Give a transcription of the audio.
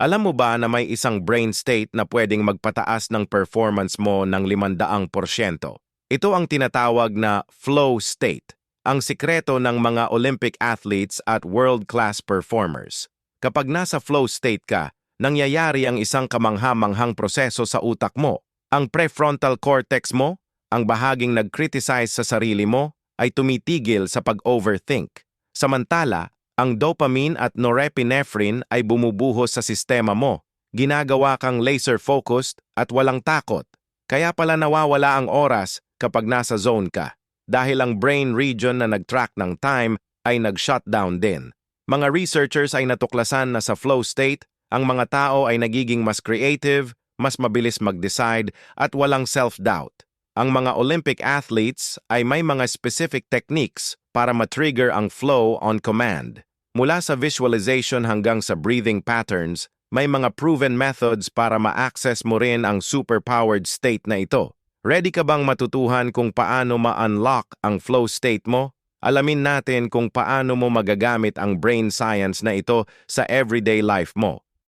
Alam mo ba na may isang brain state na pwedeng magpataas ng performance mo ng 500%? Ito ang tinatawag na flow state, ang sikreto ng mga Olympic athletes at world-class performers. Kapag nasa flow state ka, nangyayari ang isang kamangha-manghang proseso sa utak mo. Ang prefrontal cortex mo, ang bahaging nag-criticize sa sarili mo, ay tumitigil sa pag-overthink. Samantala, ang dopamine at norepinephrine ay bumubuhos sa sistema mo. Ginagawa kang laser-focused at walang takot. Kaya pala nawawala ang oras kapag nasa zone ka. Dahil ang brain region na nag-track ng time ay nag-shutdown din. Mga researchers ay natuklasan na sa flow state, ang mga tao ay nagiging mas creative, mas mabilis mag-decide at walang self-doubt. Ang mga Olympic athletes ay may mga specific techniques para matrigger ang flow on command. Mula sa visualization hanggang sa breathing patterns, may mga proven methods para ma-access mo rin ang superpowered state na ito. Ready ka bang matutuhan kung paano ma-unlock ang flow state mo? Alamin natin kung paano mo magagamit ang brain science na ito sa everyday life mo.